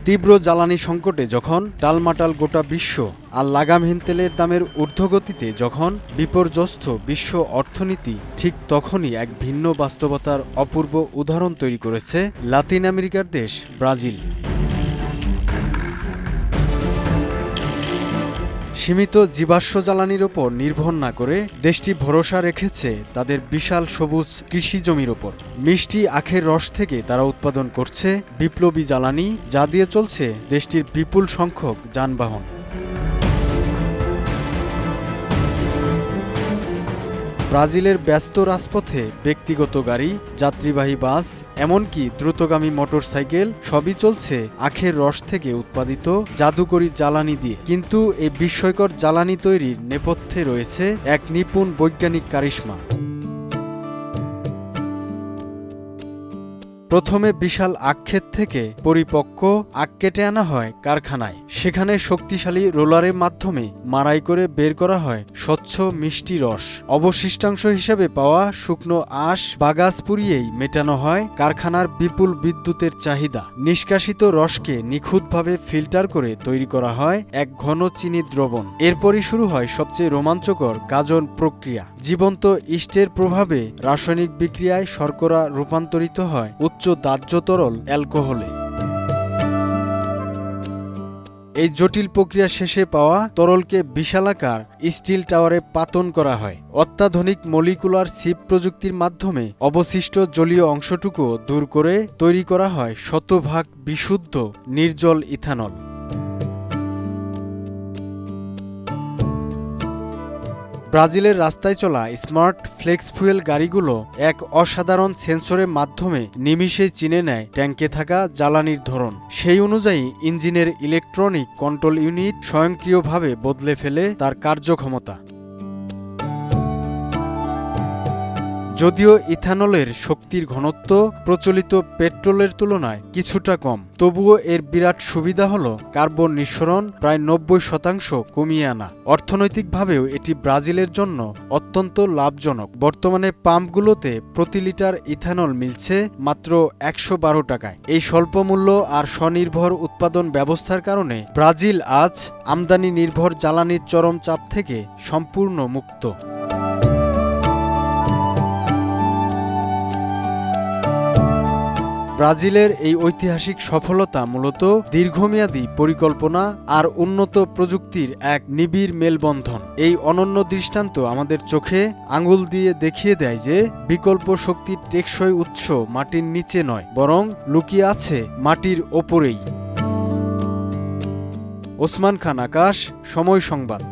তীব্র জ্বালানি সংকটে যখন টালমাটাল গোটা বিশ্ব আর লাগামহীন তেলের দামের ঊর্ধ্বগতিতে যখন বিপর্যস্ত বিশ্ব অর্থনীতি, ঠিক তখনই এক ভিন্ন বাস্তবতার অপূর্ব উদাহরণ তৈরি করেছে লাতিন আমেরিকার দেশ ব্রাজিল। সীমিত জীবাশ্ম জ্বালানির ওপর নির্ভর না করে দেশটি ভরসা রেখেছে তাদের বিশাল সবুজ কৃষি জমির ওপর। মিষ্টি আখের রস থেকে তারা উৎপাদন করছে বিপ্লবী জ্বালানি, যা দিয়ে চলছে দেশটির বিপুল সংখ্যক যানবাহন। ব্রাজিলের ব্যস্ত রাজপথে ব্যক্তিগত গাড়ি, যাত্রীবাহী বাস, এমনকি দ্রুতগামী মোটরসাইকেল সবই চলছে আখের রস থেকে উৎপাদিত জাদুকরী জ্বালানি দিয়ে। কিন্তু এই বিস্ময়কর জ্বালানি তৈরির নেপথ্যে রয়েছে এক নিপুণ বৈজ্ঞানিক কারিশমা। প্রথমে বিশাল আখক্ষেত থেকে পরিপক্ক আখ কেটে আনা হয় কারখানায়। সেখানে শক্তিশালী রোলারের মাধ্যমে মাড়াই করে বের করা হয় স্বচ্ছ মিষ্টি রস। অবশিষ্টাংশ হিসেবে পাওয়া শুকনো আঁশ, বাগাস পুড়িয়েই মেটানো হয় কারখানার বিপুল বিদ্যুতের চাহিদা। নিষ্কাশিত রসকে নিখুঁতভাবে ফিল্টার করে তৈরি করা হয় এক ঘন চিনি দ্রবণ। এরপরই শুরু হয় সবচেয়ে রোমাঞ্চকর গাজন প্রক্রিয়া। জীবন্ত ইস্টের প্রভাবে রাসায়নিক বিক্রিয়ায় শর্করা রূপান্তরিত হয় উচ্চ দাহ্য তরল অ্যালকোহলে। এই জটিল প্রক্রিয়া শেষে পাওয়া তরলকে বিশালাকার স্টিল টাওয়ারে পাতন করা হয়। অত্যাধুনিক মলিকুলার সিপ প্রযুক্তির মাধ্যমে অবশিষ্ট জলীয় অংশটুকু দূর করে তৈরি করা হয় শতভাগ বিশুদ্ধ নির্জল ইথানল। ব্রাজিলের রাস্তায় চলা স্মার্ট ফ্লেক্স ফুয়েল গাড়িগুলো এক অসাধারণ সেন্সরের মাধ্যমে নিমিষেই চিনে নেয় ট্যাঙ্কে থাকা জ্বালানির ধরন। সেই অনুযায়ী ইঞ্জিনের ইলেকট্রনিক কন্ট্রোল ইউনিট স্বয়ংক্রিয়ভাবে বদলে ফেলে তার কার্যক্ষমতা। যদিও ইথানলের শক্তির ঘনত্ব প্রচলিত পেট্রোলের তুলনায় কিছুটা কম, তবুও এর বিরাট সুবিধা হল কার্বন নিঃসরণ প্রায় 90% কমিয়ে আনা। অর্থনৈতিকভাবেও এটি ব্রাজিলের জন্য অত্যন্ত লাভজনক। বর্তমানে পাম্পগুলোতে প্রতি লিটার ইথানল মিলছে মাত্র 112 টাকায়। এই স্বল্প মূল্য আর স্বনির্ভর উৎপাদন ব্যবস্থার কারণে ব্রাজিল আজ আমদানি নির্ভর জ্বালানির চরম চাপ থেকে সম্পূর্ণ মুক্ত। ব্রাজিলের এই ঐতিহাসিক সফলতা মূলত দীর্ঘমেয়াদী পরিকল্পনা আর উন্নত প্রযুক্তির এক নিবিড় মেলবন্ধন। এই অনন্য দৃষ্টান্ত আমাদের চোখে আঙুল দিয়ে দেখিয়ে দেয় যে বিকল্প শক্তির টেকসই উৎস মাটির নিচে নয়, বরং লুকিয়ে আছে মাটির ওপরেই। ওসমান খান আকাশ, সময় সংবাদ।